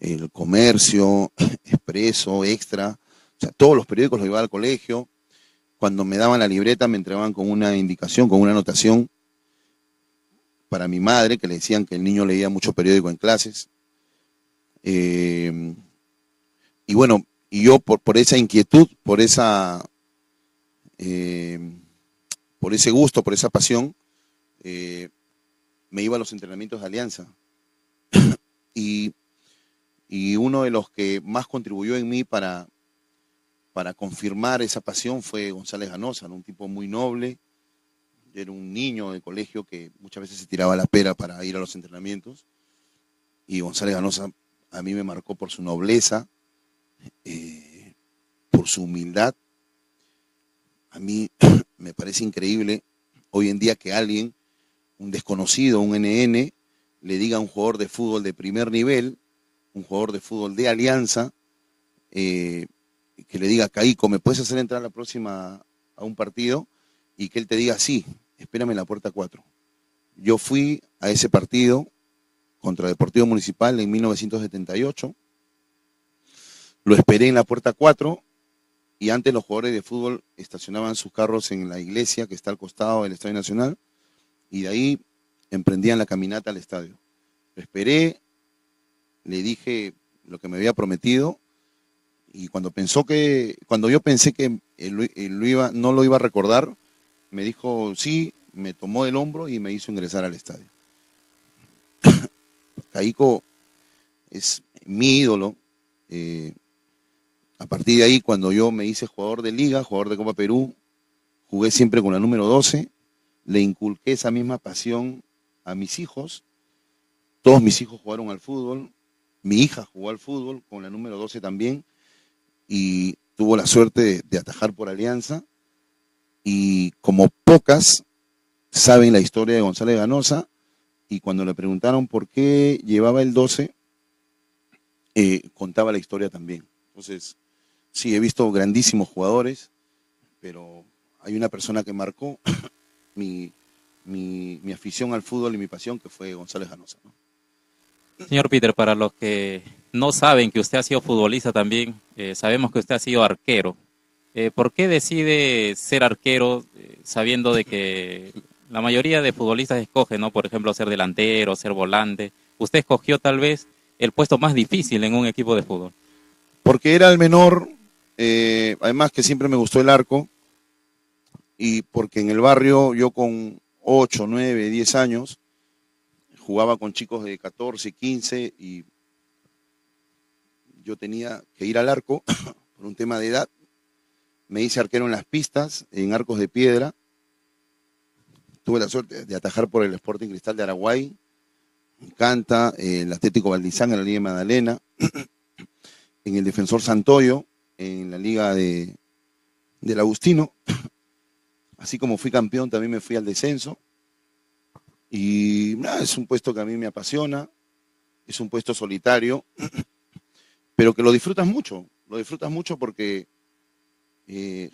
el Comercio, Expreso, Extra. O sea, todos los periódicos los llevaba al colegio. Cuando me daban la libreta me entregaban con una indicación, con una anotación para mi madre, que le decían que el niño leía mucho periódico en clases. Y bueno, y yo por esa inquietud, por ese gusto, por esa pasión, me iba a los entrenamientos de Alianza. Y uno de los que más contribuyó en mí para confirmar esa pasión fue González Ganosa, ¿no? Un tipo muy noble. Yo era un niño de colegio que muchas veces se tiraba la pera para ir a los entrenamientos. Y González Ganosa a mí me marcó por su nobleza, por su humildad. A mí me parece increíble hoy en día que alguien, un desconocido, un NN, le diga a un jugador de fútbol de primer nivel, un jugador de fútbol de Alianza, que le diga: Caico, ¿me puedes hacer entrar la próxima a un partido? Y que él te diga: sí, espérame en la puerta 4. Yo fui a ese partido contra Deportivo Municipal en 1978, lo esperé en la puerta 4, y antes los jugadores de fútbol estacionaban sus carros en la iglesia que está al costado del Estadio Nacional, y de ahí emprendían la caminata al estadio. Lo esperé, le dije lo que me había prometido, y cuando yo pensé que no lo iba a recordar, me dijo sí, me tomó del hombro y me hizo ingresar al estadio. Caico es mi ídolo. A partir de ahí, cuando yo me hice jugador de Liga, jugador de Copa Perú, jugué siempre con la número 12, le inculqué esa misma pasión a mis hijos. Todos mis hijos jugaron al fútbol, mi hija jugó al fútbol con la número 12 también, y tuvo la suerte de atajar por Alianza, y como pocas saben la historia de González Ganosa, y cuando le preguntaron por qué llevaba el 12, contaba la historia también. Entonces, sí, he visto grandísimos jugadores, pero hay una persona que marcó mi afición al fútbol y mi pasión, que fue González Ganosa, ¿no? Señor Peter, para los que no saben que usted ha sido futbolista también, sabemos que usted ha sido arquero. ¿Por qué decide ser arquero sabiendo de que la mayoría de futbolistas escogen, ¿no? Por ejemplo, ser delantero, ser volante? Usted escogió tal vez el puesto más difícil en un equipo de fútbol. Porque era el menor, además que siempre me gustó el arco, y porque en el barrio yo con 8, 9, 10 años jugaba con chicos de 14, 15, y yo tenía que ir al arco por un tema de edad. Me hice arquero en las pistas, en arcos de piedra. Tuve la suerte de atajar por el Sporting Cristal de Araguay, en Canta, el Atlético Valdizán en la Liga de Magdalena, en el Defensor Santoyo, en la Liga del Agustino. Así como fui campeón, también me fui al descenso. Y nada, es un puesto que a mí me apasiona, es un puesto solitario, pero que lo disfrutas mucho porque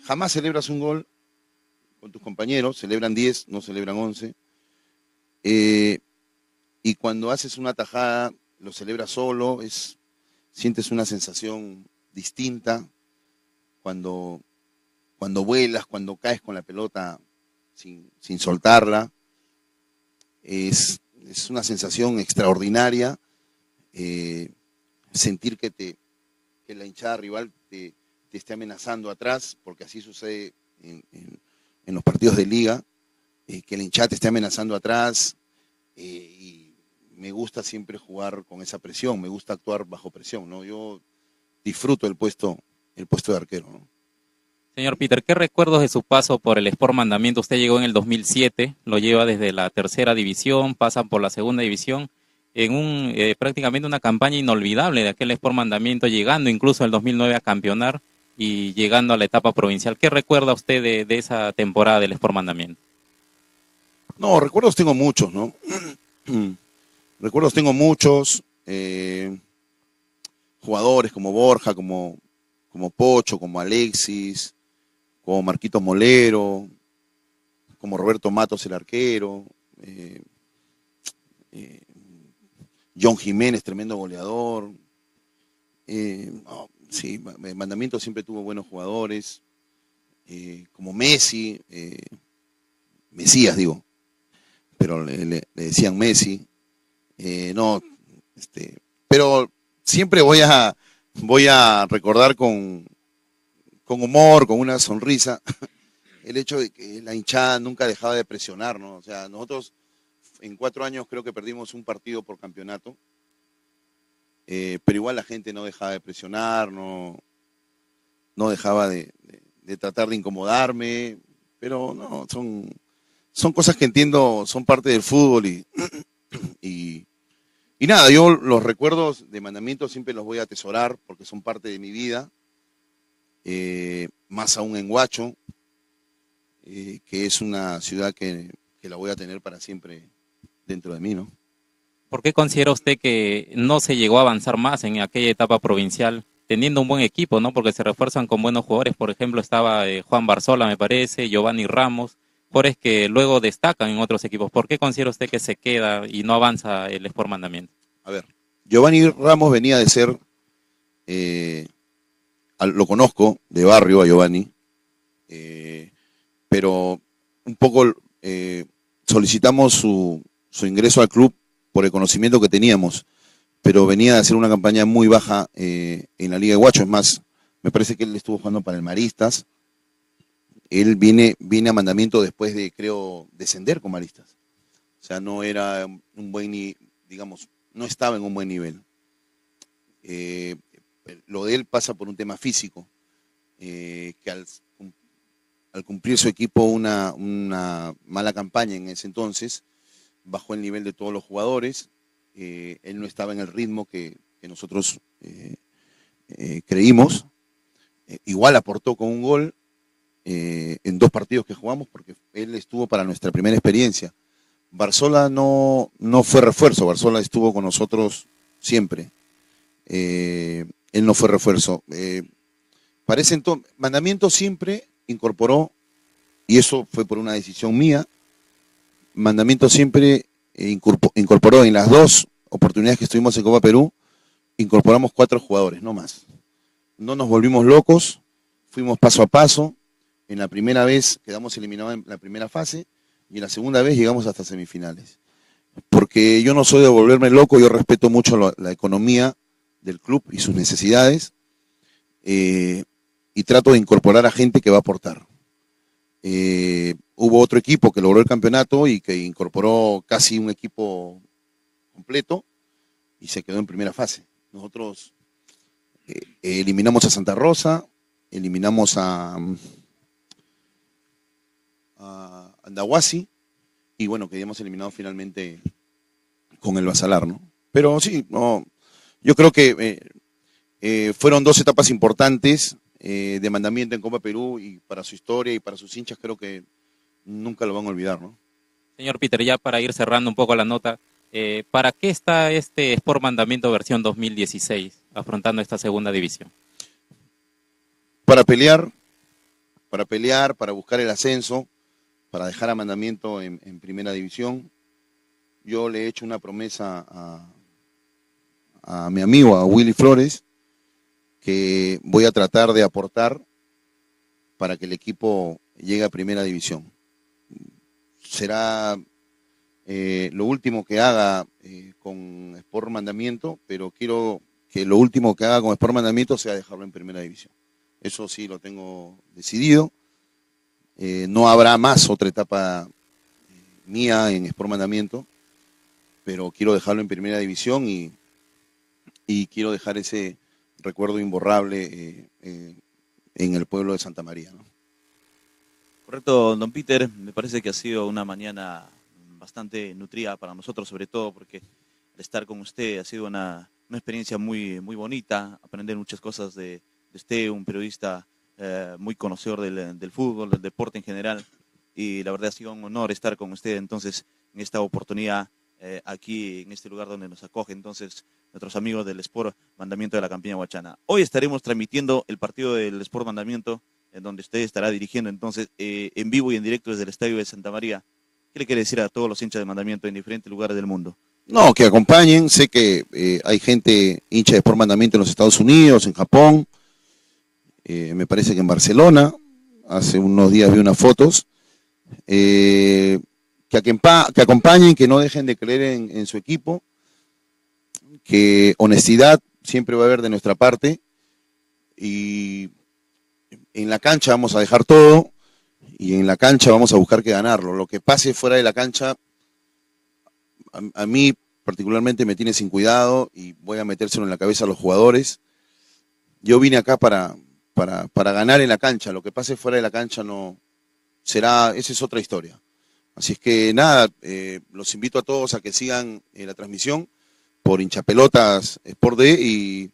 jamás celebras un gol con tus compañeros, celebran 10, no celebran 11. Y cuando haces una tajada, lo celebras solo, sientes una sensación distinta cuando vuelas, cuando caes con la pelota sin soltarla. Es una sensación extraordinaria. sentir que la hinchada rival te esté amenazando atrás, porque así sucede en los partidos de liga, que la hinchada te esté amenazando atrás, y me gusta siempre jugar con esa presión, me gusta actuar bajo presión, ¿no? Yo disfruto el puesto de arquero, ¿no? Señor Peter, ¿qué recuerdos de su paso por el Sport Mandamiento? Usted llegó en el 2007, lo lleva desde la tercera división, pasa por la segunda división, en prácticamente una campaña inolvidable de aquel Sport Mandamiento, llegando incluso en el 2009 a campeonar y llegando a la etapa provincial. ¿Qué recuerda usted de esa temporada del Sport Mandamiento? No, recuerdos tengo muchos, ¿no? Recuerdos tengo muchos, jugadores como Borja, como Pocho, como Alexis, como Marquitos Molero, como Roberto Matos el arquero, John Jiménez, tremendo goleador. No, sí, Mandamiento siempre tuvo buenos jugadores, como Messi, Mesías digo, pero le decían Messi. No, pero siempre voy a recordar con humor, con una sonrisa, el hecho de que la hinchada nunca dejaba de presionar, ¿no? O sea, nosotros en 4 años creo que perdimos un partido por campeonato, pero igual la gente no dejaba de presionar, no dejaba de tratar de incomodarme, pero no, son cosas que entiendo, son parte del fútbol y nada, yo los recuerdos de Mandamiento siempre los voy a atesorar porque son parte de mi vida, más aún en Huacho, que es una ciudad que la voy a tener para siempre dentro de mí, ¿no? ¿Por qué considera usted que no se llegó a avanzar más en aquella etapa provincial, teniendo un buen equipo, ¿no? Porque se refuerzan con buenos jugadores, por ejemplo, estaba Juan Barzola, me parece, Giovanni Ramos, jugadores que luego destacan en otros equipos. ¿Por qué considera usted que se queda y no avanza el Sport Mandamiento? A ver, Giovanni Ramos venía de ser, lo conozco de barrio a Giovanni, pero un poco solicitamos su ingreso al club por el conocimiento que teníamos, pero venía de hacer una campaña muy baja en la Liga de Huacho. Es más, me parece que él estuvo jugando para el Maristas. Él viene a Mandamiento después de, creo, descender con Maristas. O sea, no era un buen digamos, no estaba en un buen nivel. Lo de él pasa por un tema físico, que al cumplir su equipo una mala campaña en ese entonces, bajó el nivel de todos los jugadores, él no estaba en el ritmo que nosotros creímos, igual aportó con un gol en 2 partidos que jugamos, porque él estuvo para nuestra primera experiencia. Barzola no fue refuerzo, Barzola estuvo con nosotros siempre, él no fue refuerzo. Parece entonces, Mandamiento siempre incorporó, y eso fue por una decisión mía, Mandamiento siempre incorporó en las 2 oportunidades que estuvimos en Copa Perú, incorporamos 4 jugadores, no más. No nos volvimos locos, fuimos paso a paso. En la primera vez quedamos eliminados en la primera fase y en la segunda vez llegamos hasta semifinales. Porque yo no soy de volverme loco, yo respeto mucho la economía del club y sus necesidades, y trato de incorporar a gente que va a aportar. Hubo otro equipo que logró el campeonato y que incorporó casi un equipo completo y se quedó en primera fase. Nosotros eliminamos a Santa Rosa, eliminamos a Andahuasi y bueno, quedamos eliminados finalmente con el Basalar, ¿no? Pero sí, no, yo creo que fueron 2 etapas importantes de Mandamiento en Copa Perú, y para su historia y para sus hinchas creo que nunca lo van a olvidar, ¿no? Señor Peter, ya para ir cerrando un poco la nota, ¿para qué está este Sport Mandamiento versión 2016 afrontando esta segunda división? Para pelear, para buscar el ascenso, para dejar a Mandamiento en primera división. Yo le he hecho una promesa a mi amigo, a Willy Flores, que voy a tratar de aportar para que el equipo llegue a primera división. Será lo último que haga con Sport Mandamiento, pero quiero que lo último que haga con Sport Mandamiento sea dejarlo en primera división. Eso sí lo tengo decidido. No habrá más otra etapa mía en Sport Mandamiento, pero quiero dejarlo en primera división y quiero dejar ese recuerdo imborrable en el pueblo de Santa María, ¿no? Correcto, don Peter, me parece que ha sido una mañana bastante nutrida para nosotros, sobre todo porque al estar con usted ha sido una experiencia muy, muy bonita, aprender muchas cosas de usted, un periodista muy conocedor del fútbol, del deporte en general, y la verdad ha sido un honor estar con usted entonces en esta oportunidad aquí en este lugar donde nos acoge entonces nuestros amigos del Sport Mandamiento de la Campiña Huachana. Hoy estaremos transmitiendo el partido del Sport Mandamiento, en donde usted estará dirigiendo entonces en vivo y en directo desde el Estadio de Santa María. ¿Qué le quiere decir a todos los hinchas de Mandamiento en diferentes lugares del mundo? No, que acompañen. Sé que hay gente hincha de Sport Mandamiento en los Estados Unidos, en Japón, me parece que en Barcelona. Hace unos días vi unas fotos. Que acompañen, que no dejen de creer en su equipo, que honestidad siempre va a haber de nuestra parte, y en la cancha vamos a dejar todo, y en la cancha vamos a buscar que ganarlo. Lo que pase fuera de la cancha, a mí particularmente me tiene sin cuidado y voy a metérselo en la cabeza a los jugadores. Yo vine acá para ganar en la cancha. Lo que pase fuera de la cancha no será, esa es otra historia. Así es que nada, los invito a todos a que sigan la transmisión por Hinchapelotas Sport D, y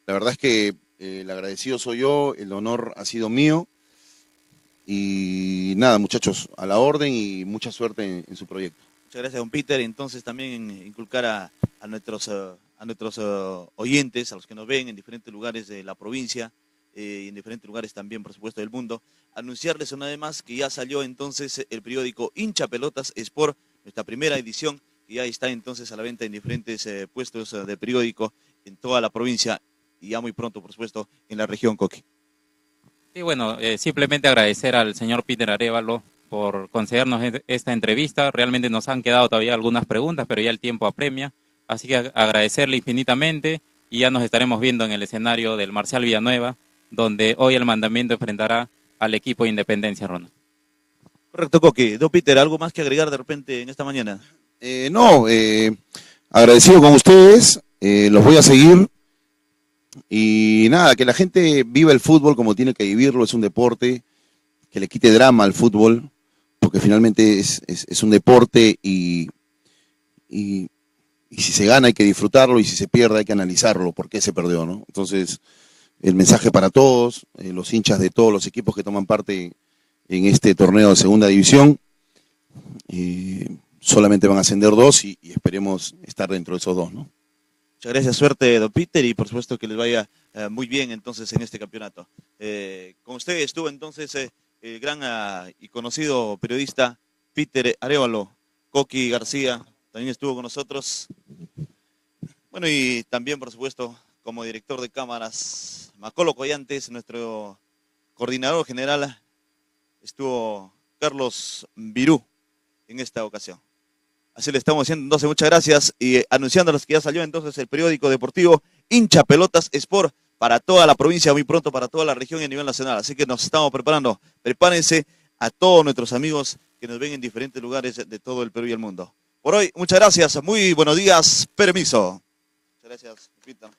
la verdad es que el agradecido soy yo, el honor ha sido mío, y nada, muchachos, a la orden y mucha suerte en su proyecto. Muchas gracias, don Peter. Entonces también inculcar a nuestros oyentes, a los que nos ven en diferentes lugares de la provincia y en diferentes lugares también, por supuesto, del mundo, anunciarles una vez más que ya salió entonces el periódico Hinchapelotas Sport, nuestra primera edición, que ya está entonces a la venta en diferentes puestos de periódico en toda la provincia y ya muy pronto, por supuesto, en la región Coqui. Y bueno, simplemente agradecer al señor Peter Arévalo por concedernos esta entrevista. Realmente nos han quedado todavía algunas preguntas, pero ya el tiempo apremia. Así que agradecerle infinitamente, y ya nos estaremos viendo en el escenario del Marcial Villanueva, donde hoy el Mandamiento enfrentará al equipo de Independencia, Ronald. Correcto, Coqui. Don Peter, ¿algo más que agregar de repente en esta mañana? No, agradecido con ustedes, los voy a seguir. Y nada, que la gente viva el fútbol como tiene que vivirlo. Es un deporte, que le quite drama al fútbol, porque finalmente es un deporte, y si se gana hay que disfrutarlo, y si se pierde hay que analizarlo, por qué se perdió, ¿no? Entonces, el mensaje para todos, los hinchas de todos los equipos que toman parte en este torneo de segunda división, solamente van a ascender 2 y esperemos estar dentro de esos 2, ¿no? Muchas gracias, suerte, don Peter, y por supuesto que les vaya muy bien entonces en este campeonato. Con usted estuvo entonces el gran y conocido periodista Peter Arévalo. Coqui García también estuvo con nosotros. Bueno, y también, por supuesto, como director de cámaras, Macolo Collantes, nuestro coordinador general, estuvo Carlos Virú en esta ocasión. Así le estamos haciendo, entonces muchas gracias, y anunciándoles que ya salió entonces el periódico deportivo Hinchapelotas Sport para toda la provincia, muy pronto para toda la región y a nivel nacional. Así que nos estamos preparando. Prepárense a todos nuestros amigos que nos ven en diferentes lugares de todo el Perú y el mundo. Por hoy, muchas gracias, muy buenos días, permiso. Muchas gracias, Pita.